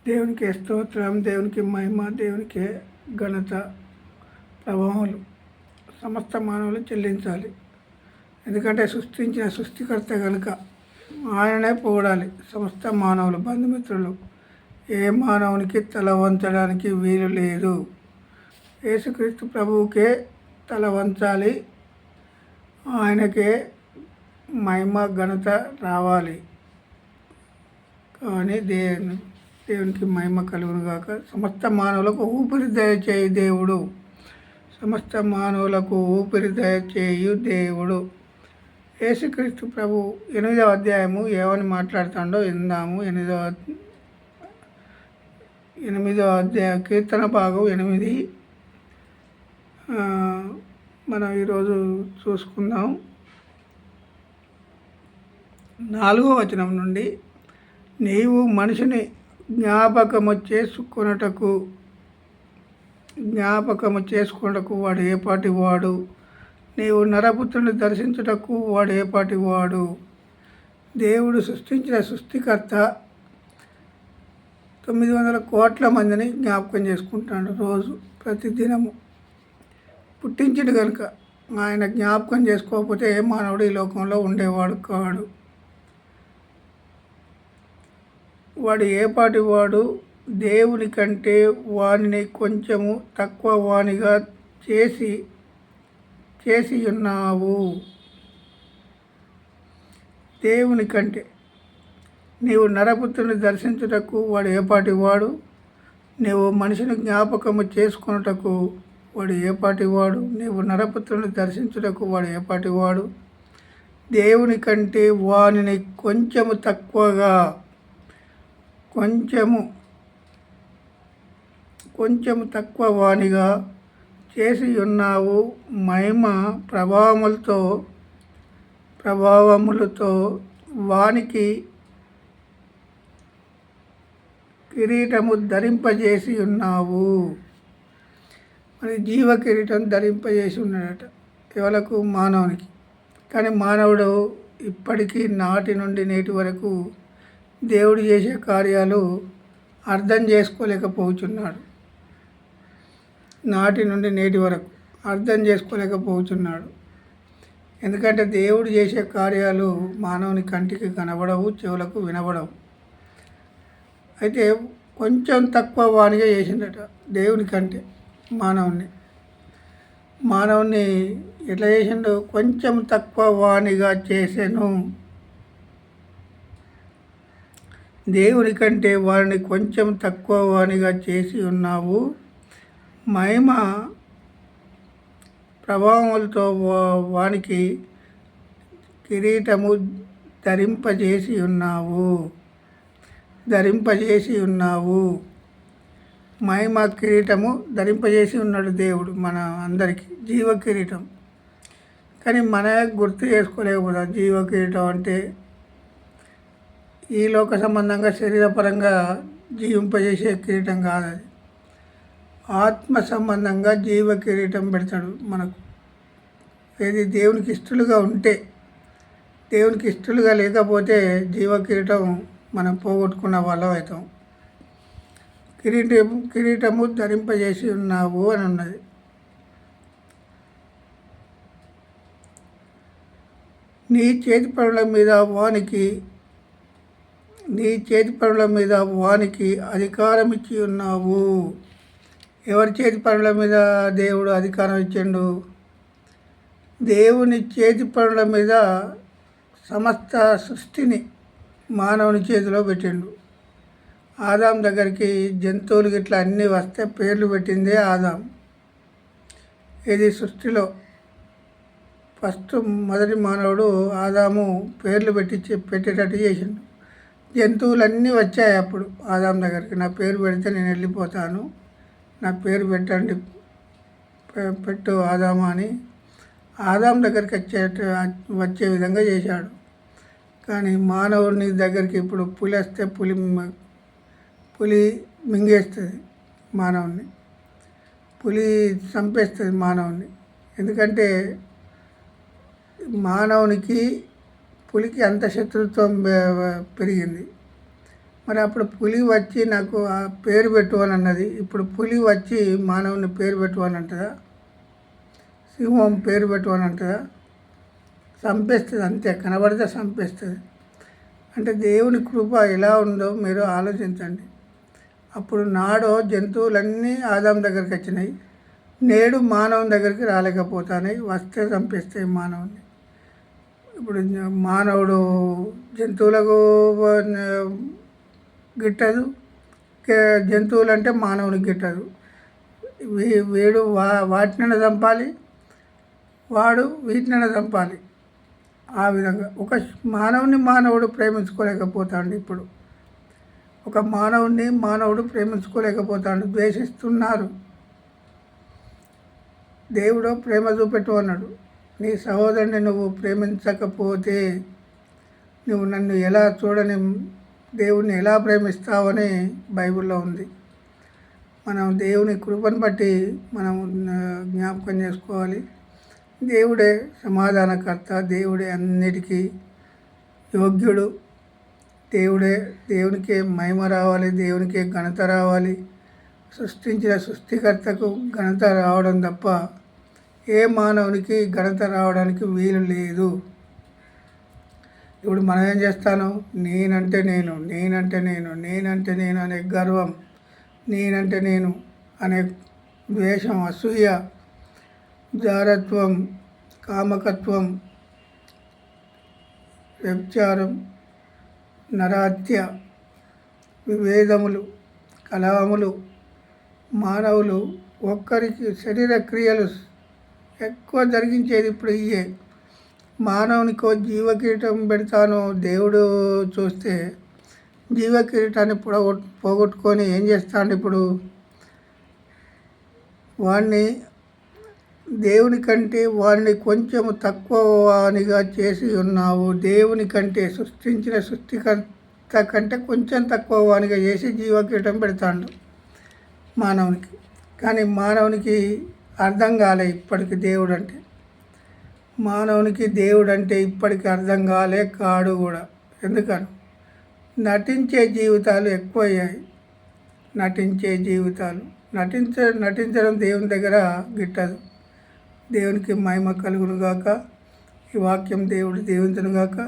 దేవునికి స్తోత్రం, దేవునికి మహిమ, దేవునికి ఘనత, ప్రభావాలు సమస్త మానవులు చెల్లించాలి. ఎందుకంటే సృష్టించిన సృష్టికర్త కనుక ఆయననే పోగడాలి. సమస్త మానవులు, బంధుమిత్రులు, ఏ మానవునికి తల వంచడానికి వీలు లేదు. యేసుక్రీస్తు ప్రభువుకే తల వంచాలి. ఆయనకే మహిమ ఘనత రావాలి. కానీ దేవునికి మహిమ కలుగును గాక. సమస్త మానవులకు ఊపిరి దయచేయు దేవుడు. సమస్త మానవులకు ఊపిరి దయచేయు దేవుడు. యేసుక్రీస్తు ప్రభు 8వ అధ్యాయము ఏమని మాట్లాడుతాడో విందాము. 8వ అధ్యాయ కీర్తన భాగం 8 మనం ఈరోజు చూసుకుందాం. 4వ వచనం నుండి, నీవు మనిషిని జ్ఞాపకము చేసుకున్నటకు వాడు ఏపాటి వాడు, నీవు నరపుత్రుని దర్శించుటకు వాడు ఏపాటి వాడు. దేవుడు సృష్టించిన సృష్టికర్త 900 కోట్ల మందిని జ్ఞాపకం చేసుకుంటాడు రోజు, ప్రతిదినము. పుట్టించడు కనుక ఆయన జ్ఞాపకం చేసుకోకపోతే ఏ మానవుడు ఈ లోకంలో ఉండేవాడు కాడు. వాడు ఏపాటి వాడు, దేవుని కంటే వానిని కొంచెము తక్కువ వానిగా చేసి ఉన్నావు. దేవుని కంటే నీవు నరపుత్రుని దర్శించుటకు వాడు ఏపాటి వాడు, నీవు మనిషిని జ్ఞాపకము చేసుకున్నటకు వాడు ఏపాటి వాడు, నీవు నరపుత్రుని దర్శించుటకు వాడు ఏపాటి వాడు. దేవుని కంటే వానిని కొంచెము తక్కువ వానిగా చేసి ఉన్నావు. మహిమ ప్రభావములతో వానికి కిరీటము ధరింపజేసి ఉన్నావు. మరి జీవ కిరీటం ధరింపజేసి ఉన్నాడట ఎవలకు? మానవునికి. కానీ మానవుడు ఇప్పటికీ నాటి నుండి నేటి వరకు దేవుడు చేసే కార్యాలు అర్థం చేసుకోలేకపోతున్నాడు. నాటి నుండి నేటి వరకు అర్థం చేసుకోలేకపోతున్నాడు. ఎందుకంటే దేవుడు చేసే కార్యాలు మానవుని కంటికి కనబడవు, చెవులకు వినబడవు. అయితే కొంచెం తక్కువ వానిగా చేసిందట దేవుని కంటే మానవుని ఎట్లా చేసిండు? కొంచెం తక్కువ వానిగా చేసాను. దేవుని కంటే వారిని కొంచెం తక్కువ వానిగా చేసి ఉన్నావు. మహిమ ప్రభావములతో వానికి కిరీటము ధరింపజేసి ఉన్నావు. మహిమ కిరీటము ధరింపజేసి ఉన్నాడు దేవుడు మన అందరికీ, జీవ కిరీటం. కానీ మనమే గుర్తు చేసుకోలేకపోతాం. జీవ కిరీటం అంటే ఈ లోక సంబంధంగా శరీరపరంగా జీవింపజేసే కిరీటం కాదు, అది ఆత్మ సంబంధంగా జీవ కిరీటం పెడతాడు మనకు. ఏది దేవునికి ఇష్టలుగా ఉంటే. దేవునికి ఇష్టలుగా లేకపోతే జీవ కిరీటం మనం పోగొట్టుకున్న వాళ్ళం అవుతాం. కిరీటము ధరింపజేసి ఉన్నావు అని ఉన్నది. నీ చేతి పనుల మీద వానికి అధికారం ఇచ్చి ఉన్నావు. ఎవరి చేతి పనుల మీద దేవుడు అధికారం ఇచ్చిండు? దేవుని చేతి పనుల మీద సమస్త సృష్టిని మానవుని చేతిలో పెట్టిండు. ఆదాం దగ్గరికి జంతువులు ఇట్లా అన్నీ వస్తే పేర్లు పెట్టిందే ఆదాం. ఇది సృష్టిలో మొదటి మానవుడు ఆదాము పేర్లు పెట్టేటట్టు చేసిండు. జంతువులన్నీ వచ్చాయి అప్పుడు ఆదాం దగ్గరికి. నా పేరు పెడితే నేను వెళ్ళిపోతాను, నా పేరు పెట్టు ఆదాము అని ఆదాం దగ్గరికి వచ్చే విధంగా చేశాడు. కానీ మానవుని దగ్గరికి ఇప్పుడు పులి వస్తే పులి మింగేస్తుంది మానవుని, పులి చంపేస్తుంది మానవుని. ఎందుకంటే మానవునికి పులికి అంత శత్రుత్వం పెరిగింది. మరి అప్పుడు పులి వచ్చి నాకు ఆ పేరు పెట్టు అని అన్నది. ఇప్పుడు పులి వచ్చి మానవుని పేరు పెట్టు అని అంటుందా? సింహం పేరు పెట్టు అని అంటుందా? చంపేస్తుంది అంతే, కనబడితే చంపేస్తుంది. అంటే దేవుని కృప ఎలా ఉందో మీరు ఆలోచించండి. అప్పుడు నాడో జంతువులన్నీ ఆదాం దగ్గరికి వచ్చినాయి, నేడు మానవుని దగ్గరికి రాలేకపోతున్నాయి, వస్తే చంపేస్తాయి మానవుని. ఇప్పుడు మానవుడు జంతువులకు గిట్టదు, జంతువులు అంటే మానవునికి గిట్టదు. వీడు వాటినైనా చంపాలి, వాడు వీటినైనా చంపాలి. ఆ విధంగా ఒక మానవుడు ప్రేమించుకోలేకపోతాడు. ఇప్పుడు ఒక మానవుడు ప్రేమించుకోలేకపోతాడు, ద్వేషిస్తున్నారు. దేవుడు ప్రేమ చూపెట్టు అన్నాడు. నీ సహోదరుని నువ్వు ప్రేమించకపోతే నువ్వు నన్ను ఎలా చూడని, దేవుణ్ణి ఎలా ప్రేమిస్తావని బైబిల్లో ఉంది. మనం దేవుని కృపను బట్టి మనం జ్ఞాపకం చేసుకోవాలి. దేవుడే సమాధానకర్త, దేవుడే అన్నిటికీ యోగ్యుడు, దేవునికే మహిమ రావాలి, దేవునికే ఘనత రావాలి. సృష్టించిన సృష్టికర్తకు ఘనత రావడం తప్ప ఏ మానవునికి ఘనత రావడానికి వీలు లేదు. ఇప్పుడు మనం ఏం చేస్తాను? నేనంటే నేను అనే గర్వం, నేనంటే నేను అనే ద్వేషం, అసూయ, జారత్వం, కామకత్వం, వ్యభిచారం, నరహత్య, విభేదములు, కలహములు, మానవులు ఒక్కరికి శరీర క్రియలు ఎక్కువ జరిగించేది ఇప్పుడు ఇయే. మానవునికో జీవకిరీటం పెడతాను దేవుడు చూస్తే జీవకిరీటాన్ని పోగొట్టుకొని ఏం చేస్తాడు? ఇప్పుడు దేవుని కంటే వాడిని కొంచెం తక్కువ వానిగా చేసి ఉన్నావు. దేవుని కంటే సృష్టించిన సృష్టికర్త కంటే కొంచెం తక్కువ వానిగా చేసి జీవకిరీటం పెడతాడు మానవునికి. కానీ మానవునికి అర్థం కాలే ఇప్పటికి దేవుడు అంటే. మానవునికి దేవుడు అంటే ఇప్పటికి అర్థం కాడు కూడా. ఎందుకని? నటించే జీవితాలు ఎక్కువయ్యాయి. నటించడం దేవుని దగ్గర గిట్టదు. దేవునికి మహిమ కలుగును గాక. ఈ వాక్యం దేవుడు దీవించును గాక.